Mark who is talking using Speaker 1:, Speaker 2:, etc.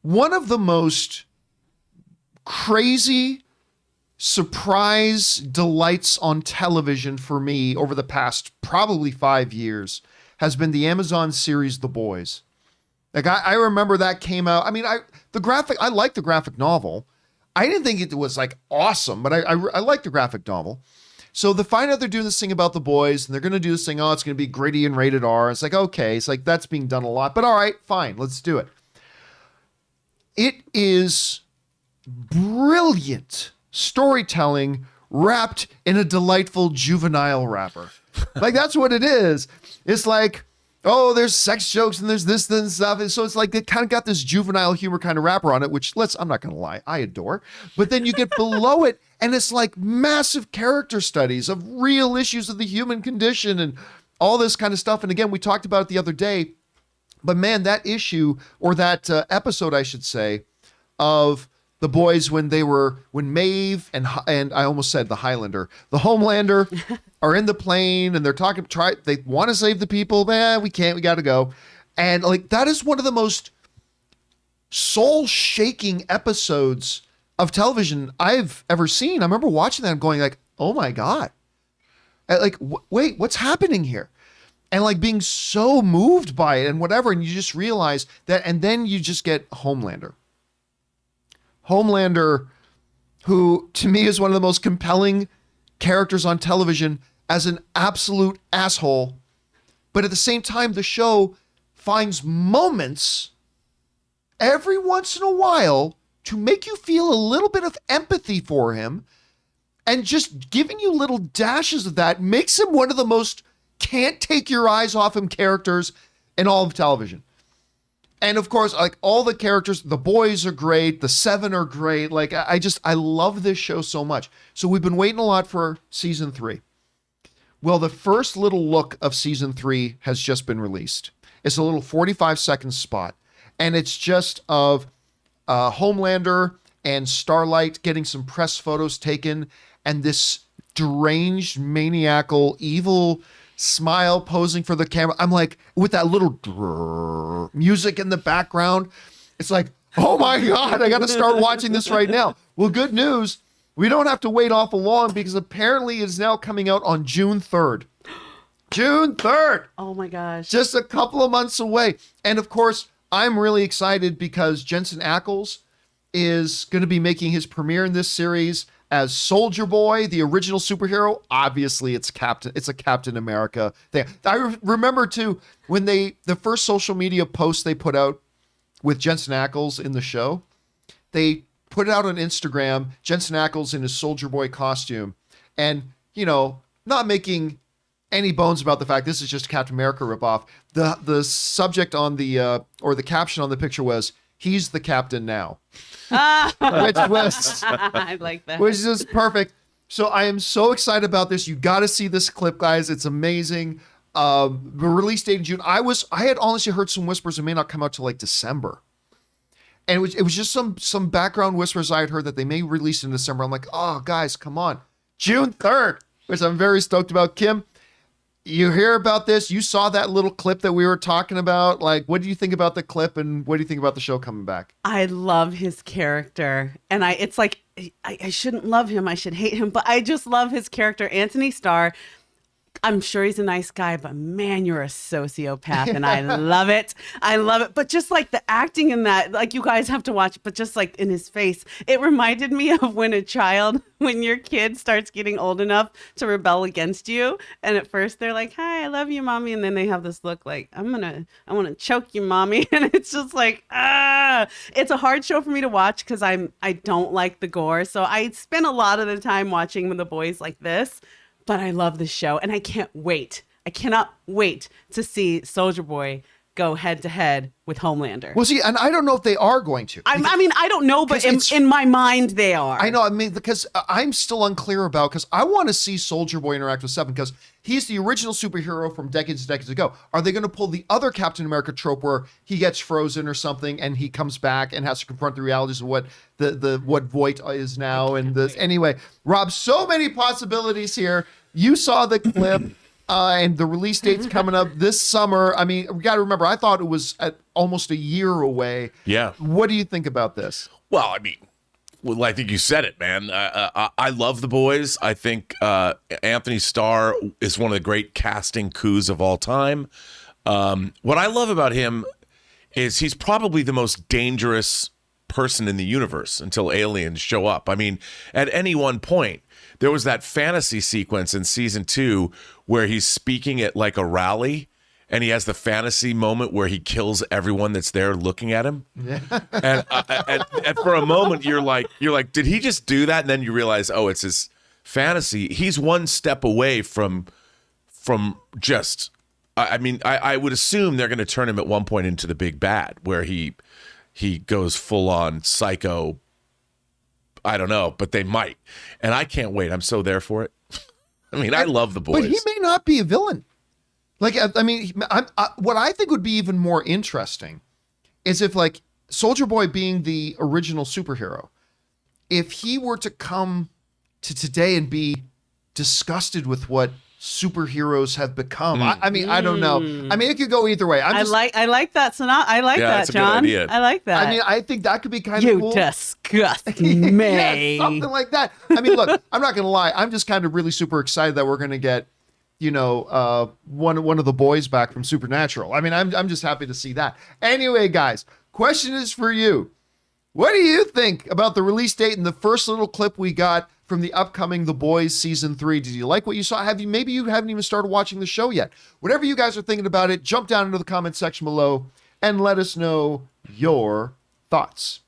Speaker 1: one of the most crazy surprise delights on television for me over the past probably 5 years has been the Amazon series The Boys. Like I remember that came out. I mean, I like the graphic novel. I didn't think it was like awesome, but I like the graphic novel. So the find out they're doing this thing about the boys and they're going to do this thing. Oh, it's going to be gritty and rated R. It's like, okay, it's like that's being done a lot, but all right, fine, let's do it. It is brilliant storytelling wrapped in a delightful juvenile wrapper. Like that's what it is. It's like, oh, there's sex jokes and there's this and stuff. And so it's like, it kind of got this juvenile humor kind of wrapper on it, which I'm not going to lie, I adore. But then you get below it and it's like massive character studies of real issues of the human condition and all this kind of stuff. And again, we talked about it the other day, but man, that issue or that episode, I should say, of the boys when Maeve and I almost said the Homelander are in the plane and they're talking, they want to save the people. Man, we can't, we got to go. And like, that is one of the most soul shaking episodes of television I've ever seen. I remember watching that and going like, oh my God, like, wait, what's happening here? And like being so moved by it and whatever. And you just realize that, and then you just get Homelander, who to me is one of the most compelling characters on television as an absolute asshole. But at the same time, the show finds moments every once in a while to make you feel a little bit of empathy for him. And just giving you little dashes of that makes him one of the most can't take your eyes off him characters in all of television. And of course, like all the characters, the boys are great. The seven are great. Like I love this show so much. So we've been waiting a lot for season 3. Well, the first little look of season 3 has just been released. It's a little 45-second spot. And it's just of Homelander and Starlight getting some press photos taken. And this deranged, maniacal, evil smile posing for the camera. I'm like, with that little music in the background, it's like, oh my God, I got to start watching this right now. Well, good news. We don't have to wait awful long because apparently it's now coming out on June 3rd. June 3rd.
Speaker 2: Oh my gosh.
Speaker 1: Just a couple of months away. And of course, I'm really excited because Jensen Ackles is going to be making his premiere in this series as Soldier Boy, the original superhero. Obviously, it's a Captain America thing. I remember too when the first social media post they put out with Jensen Ackles in the show, they put it out on Instagram, Jensen Ackles in his Soldier Boy costume, and not making any bones about the fact this is just a Captain America ripoff. The subject on or the caption on the picture was, "He's the captain now." Which was,
Speaker 2: I like that.
Speaker 1: Which is perfect. So I am so excited about this. You got to see this clip, guys. It's amazing. The release date in June. I had honestly heard some whispers it may not come out till like December. And it was just some background whispers I had heard that they may release in December. I'm like, oh, guys, come on. June 3rd, which I'm very stoked about. Kim, you hear about this? You saw that little clip that we were talking about. Like, what do you think about the clip and what do you think about the show coming back?
Speaker 2: I love his character. And it's like, I shouldn't love him. I should hate him. But I just love his character. Anthony Starr. I'm sure he's a nice guy, but man, you're a sociopath. And I love it. I love it. But just like the acting in that, like you guys have to watch, but just like in his face, it reminded me of when your kid starts getting old enough to rebel against you. And at first they're like, hi, I love you, mommy. And then they have this look like, I want to choke you, mommy. And it's just like, it's a hard show for me to watch because I don't like the gore. So I spend a lot of the time watching the boys like this. But I love this show, and I can't wait. I cannot wait to see Soldier Boy go head to head with Homelander.
Speaker 1: Well, see, and I don't know if they are going to.
Speaker 2: I mean, I don't know, but in my mind, they are.
Speaker 1: I know. I mean, because I'm still unclear about, because I want to see Soldier Boy interact with Seven, because he's the original superhero from decades and decades ago. Are they going to pull the other Captain America trope where he gets frozen or something and he comes back and has to confront the realities of what what Voight is now? And this anyway, Rob, so many possibilities here. You saw the clip. and the release date's coming up this summer. I mean, we got to remember, I thought it was almost a year away.
Speaker 3: Yeah.
Speaker 1: What do you think about this?
Speaker 3: Well, I mean, I think you said it, man. I love The Boys. I think Anthony Starr is one of the great casting coups of all time. What I love about him is he's probably the most dangerous person in the universe until aliens show up. I mean, at any one point, there was that fantasy sequence in season 2 where he's speaking at like a rally, and he has the fantasy moment where he kills everyone that's there looking at him. Yeah. And for a moment, you're like, did he just do that? And then you realize, oh, it's his fantasy. He's one step away from just. I mean, I would assume they're going to turn him at one point into the big bad, where he goes full on psycho. I don't know, but they might, and I can't wait. I'm so there for it. I mean, I love The Boys,
Speaker 1: but he may not be a villain. Like, I mean, what I think would be even more interesting is if, like, Soldier Boy being the original superhero, if he were to come to today and be disgusted with what superheroes have become. I mean, I don't know. I mean, it could go either way. I like
Speaker 2: that. I like that,
Speaker 3: that's
Speaker 2: John.
Speaker 3: a good idea.
Speaker 2: I like that.
Speaker 1: I mean, I think that could be kind of
Speaker 2: You
Speaker 1: cool.
Speaker 2: disgust me.
Speaker 1: Yeah, something like that. I mean, look, I'm not going to lie. I'm just kind of really super excited that we're going to get, one of the boys back from Supernatural. I mean, I'm just happy to see that. Anyway, guys, question is for you. What do you think about the release date and the first little clip we got from the upcoming The Boys season 3? Did you like what you saw? Maybe you haven't even started watching the show yet. Whatever you guys are thinking about it, jump down into the comment section below and let us know your thoughts.